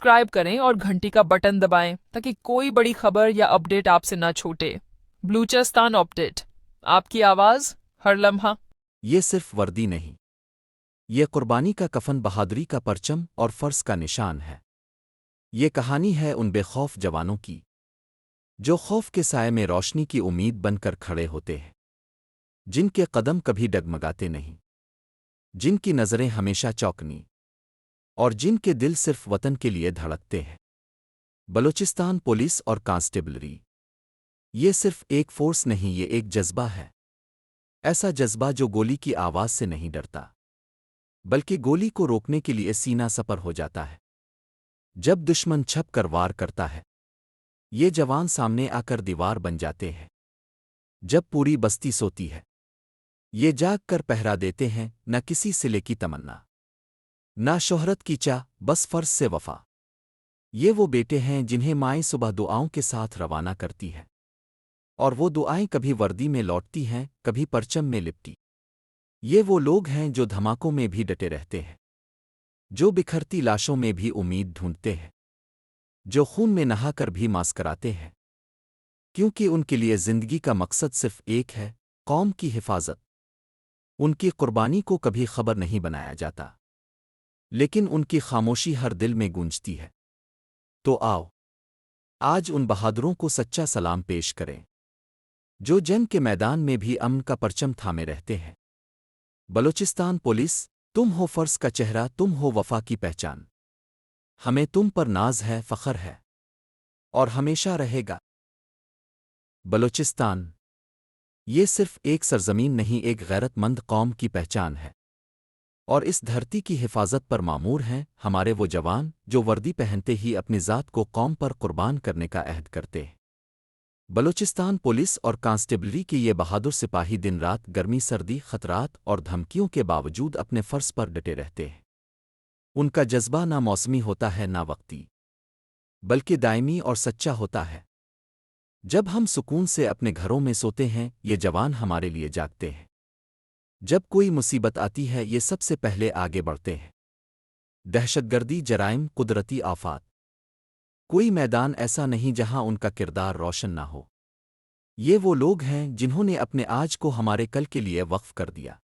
Subscribe करें और घंटी का बटन दबाएं ताकि कोई बड़ी खबर या अपडेट आपसे ना छूटे। बलूचिस्तान अपडेट, आपकी आवाज़ हर लम्हा। ये सिर्फ वर्दी नहीं, ये कुर्बानी का कफन, बहादुरी का परचम और फर्ज का निशान है। ये कहानी है उन बेखौफ जवानों की जो खौफ के साए में रोशनी की उम्मीद बनकर खड़े होते हैं, जिनके कदम कभी डगमगाते नहीं, जिनकी नज़रें हमेशा चौकनी और जिनके दिल सिर्फ वतन के लिए धड़कते हैं। बलूचिस्तान पुलिस और कांस्टेबलरी, ये सिर्फ एक फोर्स नहीं, ये एक जज्बा है। ऐसा जज्बा जो गोली की आवाज़ से नहीं डरता, बल्कि गोली को रोकने के लिए सीना सपर हो जाता है। जब दुश्मन छप कर वार करता है, ये जवान सामने आकर दीवार बन जाते हैं। जब पूरी बस्ती सोती है, ये जाग कर पहरा देते हैं, न किसी सिले की तमन्ना, ना शोहरत की चाह, बस फर्ज से वफा। ये वो बेटे हैं जिन्हें माएँ सुबह दुआओं के साथ रवाना करती है, और वो दुआएं कभी वर्दी में लौटती हैं, कभी परचम में लिपटी। ये वो लोग हैं जो धमाकों में भी डटे रहते हैं, जो बिखरती लाशों में भी उम्मीद ढूंढते हैं, जो खून में नहाकर भी मास्कराते हैं, क्योंकि उनके लिए जिंदगी का मकसद सिर्फ एक है, कौम की हिफाजत। उनकी कुर्बानी को कभी खबर नहीं बनाया जाता, लेकिन उनकी खामोशी हर दिल में गूंजती है। तो आओ, आज उन बहादुरों को सच्चा सलाम पेश करें, जो जंग के मैदान में भी अमन का परचम थामे रहते हैं। बलूचिस्तान पुलिस, तुम हो फर्ज का चेहरा, तुम हो वफा की पहचान। हमें तुम पर नाज है, फख्र है, और हमेशा रहेगा। बलूचिस्तान, ये सिर्फ एक सरजमीन नहीं, एक गैरतमंद कौम की पहचान है। और इस धरती की हिफाजत पर मामूर हैं हमारे वो जवान जो वर्दी पहनते ही अपनी ज़ात को कौम पर कुर्बान करने का अहद करते हैं। बलूचिस्तान पुलिस और कांस्टेबलरी के ये बहादुर सिपाही दिन रात, गर्मी सर्दी, खतरात और धमकियों के बावजूद अपने फ़र्ज पर डटे रहते हैं। उनका जज्बा ना मौसमी होता है, ना वक्ती, बल्कि दायमी और सच्चा होता है। जब हम सुकून से अपने घरों में सोते हैं, ये जवान हमारे लिए जागते हैं। जब कोई मुसीबत आती है, ये सबसे पहले आगे बढ़ते हैं। दहशतगर्दी, जराइम, कुदरती आफात, कोई मैदान ऐसा नहीं जहां उनका किरदार रोशन ना हो। ये वो लोग हैं जिन्होंने अपने आज को हमारे कल के लिए वक्फ कर दिया।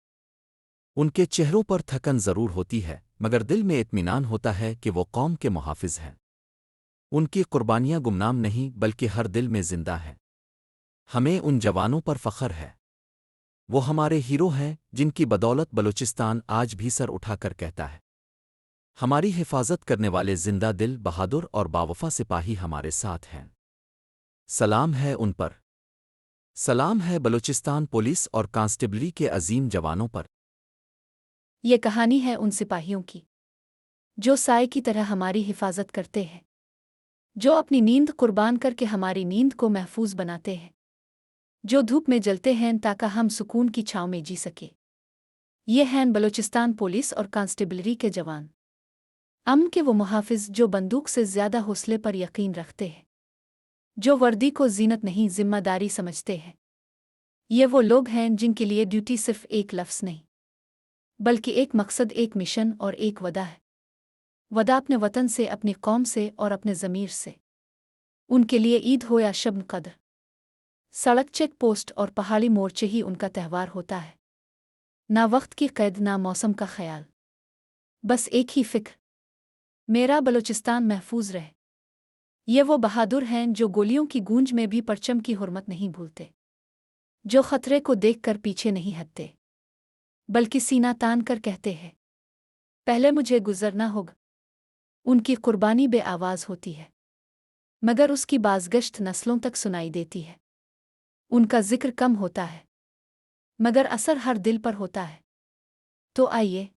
उनके चेहरों पर थकन ज़रूर होती है, मगर दिल में इत्मीनान होता है कि वो कौम के मुहाफिज हैं। उनकी कुर्बानियां गुमनाम नहीं, बल्कि हर दिल में जिंदा हैं। हमें उन जवानों पर फख्र है। वो हमारे हीरो हैं जिनकी बदौलत बलूचिस्तान आज भी सर उठाकर कहता है, हमारी हिफाजत करने वाले जिंदा दिल, बहादुर और बावफा सिपाही हमारे साथ हैं। सलाम है उन पर। सलाम है बलूचिस्तान पुलिस और कांस्टेबलरी के अजीम जवानों पर। ये कहानी है उन सिपाहियों की जो साए की तरह हमारी हिफाजत करते हैं, जो अपनी नींद कुर्बान करके हमारी नींद को महफूज बनाते हैं, जो धूप में जलते हैं ताकि हम सुकून की छाँव में जी सके। ये हैं बलूचिस्तान पुलिस और कांस्टेबलरी के जवान, अमन के वो मुहाफिज जो बंदूक से ज़्यादा हौसले पर यकीन रखते हैं, जो वर्दी को जीनत नहीं जिम्मेदारी समझते हैं। ये वो लोग हैं जिनके लिए ड्यूटी सिर्फ एक लफ्ज़ नहीं, बल्कि एक मकसद, एक मिशन और एक वदा है। वदा अपने वतन से, अपनी कौम से और अपने ज़मीर से। उनके लिए ईद हो या शब कद्र, सड़क, चेक पोस्ट और पहाड़ी मोर्चे ही उनका त्यौहार होता है। ना वक्त की कैद, ना मौसम का ख्याल, बस एक ही फ़िक्र, मेरा बलूचिस्तान महफूज रहे। ये वो बहादुर हैं जो गोलियों की गूंज में भी परचम की हुर्मत नहीं भूलते, जो खतरे को देखकर पीछे नहीं हटते, बल्कि सीना तान कर कहते हैं, पहले मुझे गुजरना होगा। उनकी कुर्बानी बेआवाज़ होती है, मगर उसकी बाज़गश्त नस्लों तक सुनाई देती है। उनका जिक्र कम होता है, मगर असर हर दिल पर होता है। तो आइए